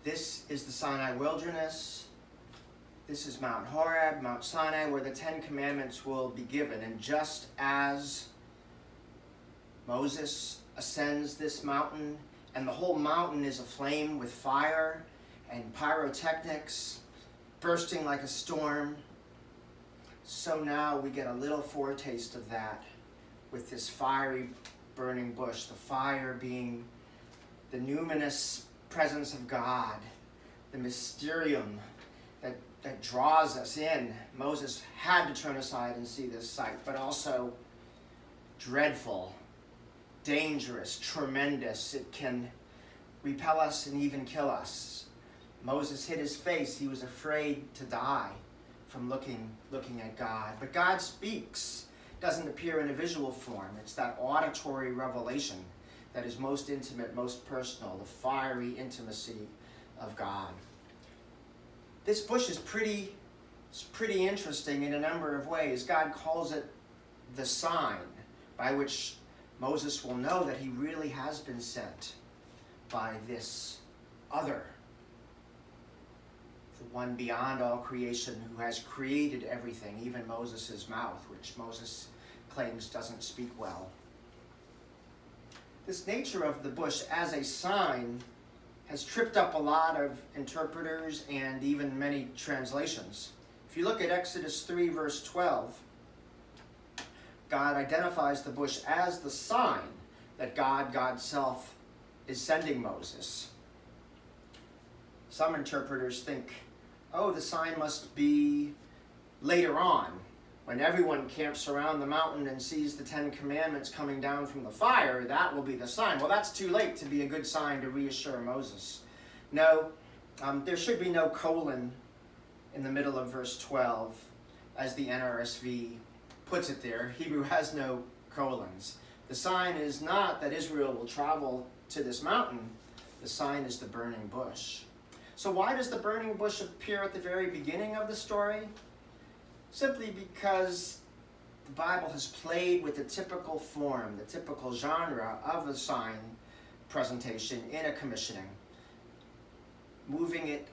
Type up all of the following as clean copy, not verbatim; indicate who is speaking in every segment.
Speaker 1: This is the Sinai wilderness. This is Mount Horeb, Mount Sinai, where the 10 Commandments will be given. And just as Moses ascends this mountain, and the whole mountain is aflame with fire and pyrotechnics, bursting like a storm, so now we get a little foretaste of that with this fiery burning bush, the fire being the numinous presence of God, the mysterium that draws us in. Moses had to turn aside and see this sight, but also dreadful, dangerous, tremendous. It can repel us and even kill us. Moses hid his face. He was afraid to die from looking at God. But God speaks, doesn't appear in a visual form. It's that auditory revelation that is most intimate, most personal, the fiery intimacy of God. This bush is pretty interesting in a number of ways. God calls it the sign by which Moses will know that he really has been sent by this other, the one beyond all creation who has created everything, even Moses' mouth, which Moses claims doesn't speak well. This nature of the bush as a sign has tripped up a lot of interpreters and even many translations. If you look at Exodus 3, verse 12, God identifies the bush as the sign that God's self, is sending Moses. Some interpreters think, oh, the sign must be later on, when everyone camps around the mountain and sees the 10 Commandments coming down from the fire. That will be the sign. Well, that's too late to be a good sign to reassure Moses. No, there should be no colon in the middle of verse 12, as the NRSV puts it there. Hebrew has no colons. The sign is not that Israel will travel to this mountain. The sign is the burning bush. So why does the burning bush appear at the very beginning of the story? Simply because the Bible has played with the typical form, the typical genre of a sign presentation in a commissioning, moving it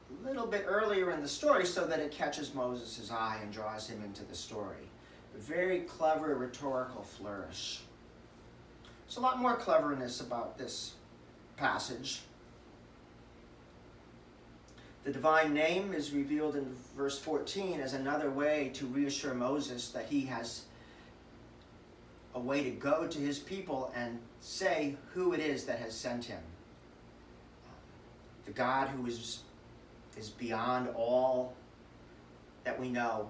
Speaker 1: a little bit earlier in the story so that it catches Moses' eye and draws him into the story. A very clever rhetorical flourish. There's a lot more cleverness about this passage. The divine name is revealed in verse 14 as another way to reassure Moses that he has a way to go to his people and say who it is that has sent him. The God who is beyond all that we know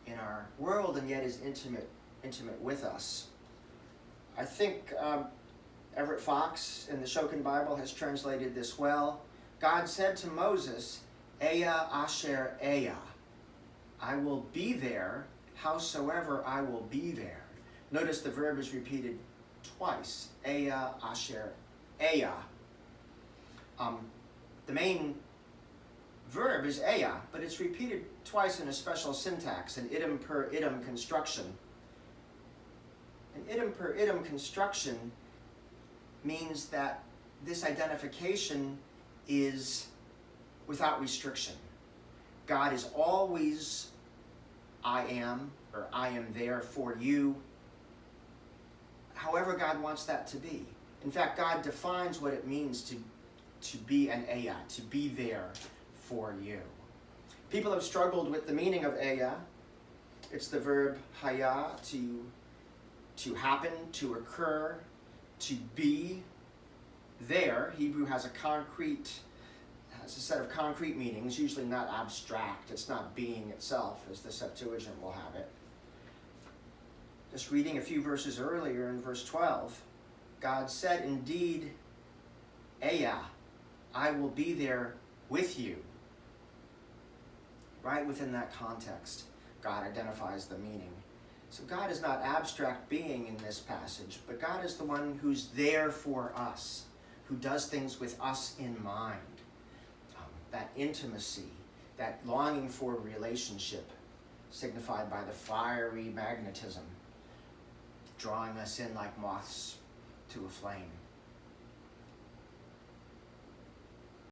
Speaker 1: in our world and yet is intimate with us. I think Everett Fox in the Shokin Bible has translated this well. God said to Moses, Eya Asher Eya, I will be there, howsoever I will be there. Notice the verb is repeated twice, Eya Asher Eya. The main verb is Eya, but it's repeated twice in a special syntax, an item per item construction. An item per item construction means that this identification is without restriction. God is always I am, or I am there for you, however God wants that to be. In fact, God defines what it means to be an Eya, to be there for you. People have struggled with the meaning of Eya. It's the verb haya, to happen, to occur, to be there. Hebrew has a set of concrete meanings, usually not abstract. It's not being itself, as the Septuagint will have it. Just reading a few verses earlier in verse 12, God said, indeed, Eya, I will be there with you. Right within that context, God identifies the meaning. So God is not abstract being in this passage, but God is the one who's there for us, who does things with us in mind. That intimacy, that longing for relationship, signified by the fiery magnetism, drawing us in like moths to a flame.